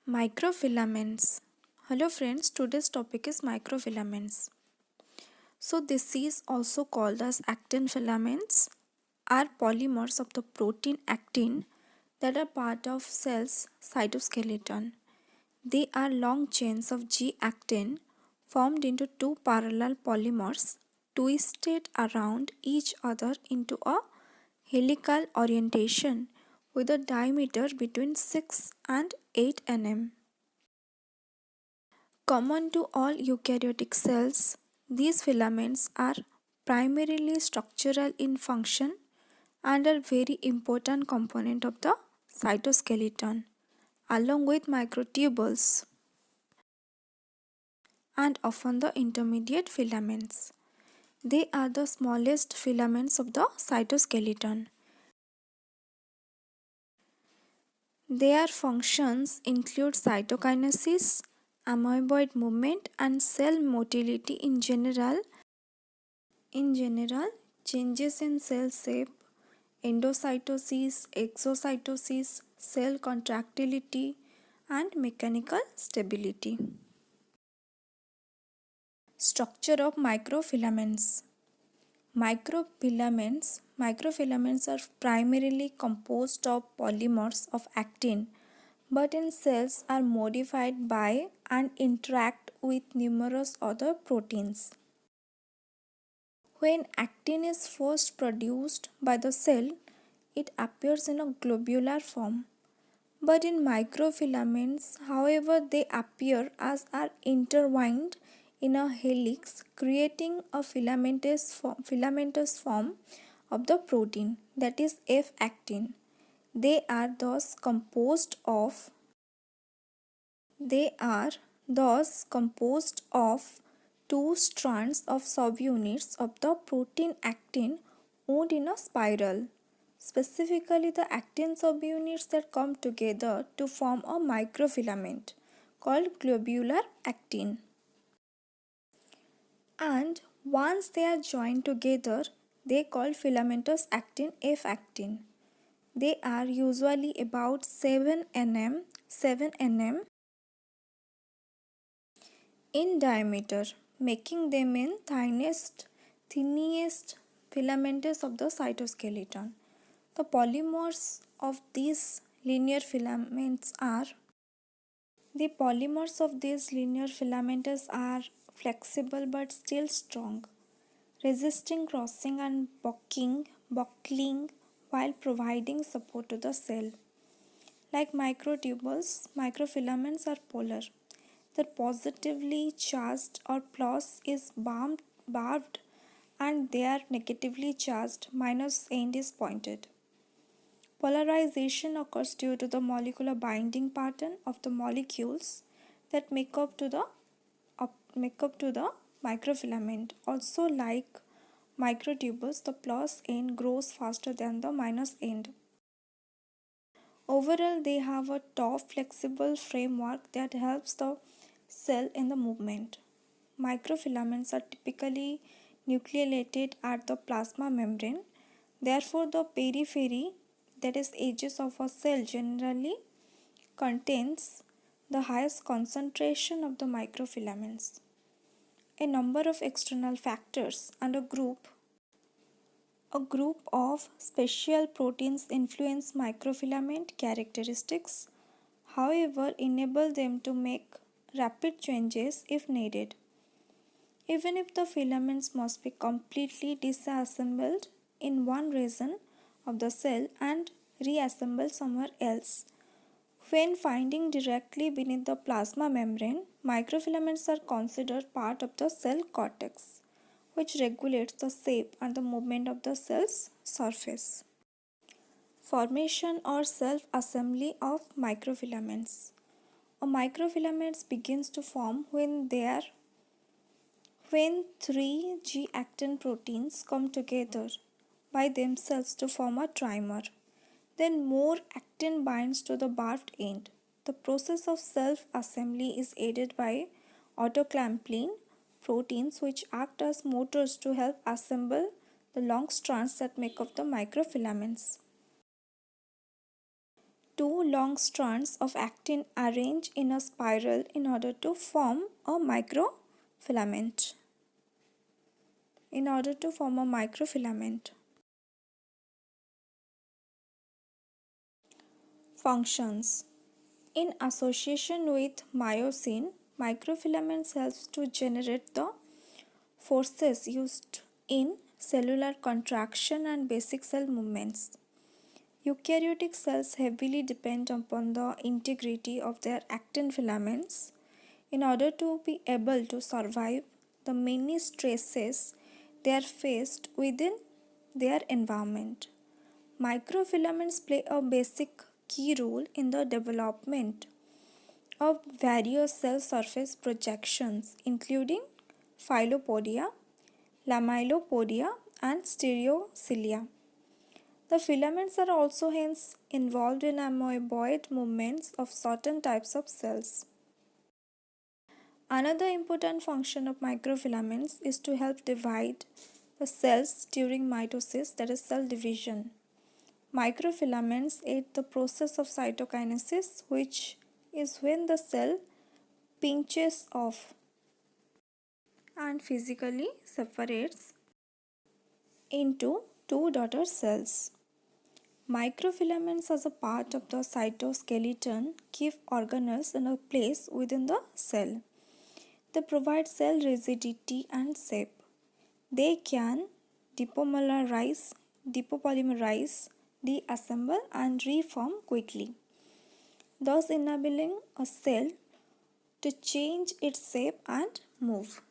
Microfilaments. Hello friends, today's topic is microfilaments. So this is also called as actin filaments, are polymers of the protein actin that are part of cell's cytoskeleton. They are long chains of G-actin formed into two parallel polymers twisted around each other into a helical orientation with a diameter between 6 and 8 nm. Common to all eukaryotic cells, these filaments are primarily structural in function and are very important component of the cytoskeleton along with microtubules and often the intermediate filaments. They are the smallest filaments of the cytoskeleton. Their functions include cytokinesis, amoeboid movement and cell motility in general, changes in cell shape, endocytosis, exocytosis, cell contractility and mechanical stability. Structure of microfilaments. Microfilaments are primarily composed of polymers of actin, but in cells are modified by and interact with numerous other proteins. When actin is first produced by the cell, it appears in a globular form. But in microfilaments, however, they appear as are intertwined in a helix, creating a filamentous form of the protein, that is F-actin. They are thus composed of two strands of subunits of the protein actin wound in a spiral. Specifically, the actin subunits that come together to form a microfilament called globular actin. And once they are joined together, they are called filamentous actin F-actin. They are usually about 7 nm in diameter, making them in thinnest filaments of the cytoskeleton. The polymers of these linear filaments are flexible but still strong, resisting crossing and buckling while providing support to the cell. Like microtubules, microfilaments are polar. Their positively charged or plus is barbed and their negatively charged minus end is pointed. Polarization occurs due to the molecular binding pattern of the molecules that make up to the microfilament. Also, like microtubules, the plus end grows faster than the minus end. Overall, they have a tough, flexible framework that helps the cell in the movement. Microfilaments are typically nucleated at the plasma membrane. Therefore, the periphery, that is edges of a cell, generally contains the highest concentration of the microfilaments. A number of external factors and a group of special proteins influence microfilament characteristics, however, enable them to make rapid changes if needed. Even if the filaments must be completely disassembled in one region of the cell and reassembled somewhere else. When finding directly beneath the plasma membrane, microfilaments are considered part of the cell cortex, which regulates the shape and the movement of the cell's surface. Formation or self-assembly of microfilaments. A microfilament begins to form when three G-actin proteins come together by themselves to form a trimer. Then more actin binds to the barbed end. The process of self-assembly is aided by autoclampline proteins which act as motors to help assemble the long strands that make up the microfilaments. two long strands of actin arrange in a spiral in order to form a microfilament. Functions. In association with myosin, microfilaments helps to generate the forces used in cellular contraction and basic cell movements. Eukaryotic cells heavily depend upon the integrity of their actin filaments in order to be able to survive the many stresses they are faced within their environment. Microfilaments play a basic key role in the development of various cell surface projections including filopodia, lamellopodia and stereocilia. The filaments are also hence involved in amoeboid movements of certain types of cells. Another important function of microfilaments is to help divide the cells during mitosis, that is cell division. Microfilaments aid the process of cytokinesis, which is when the cell pinches off and physically separates into two daughter cells. Microfilaments as a part of the cytoskeleton keep organelles in a place within the cell. They provide cell rigidity and shape. They can depolymerize, deassemble and reform quickly, thus enabling a cell to change its shape and move.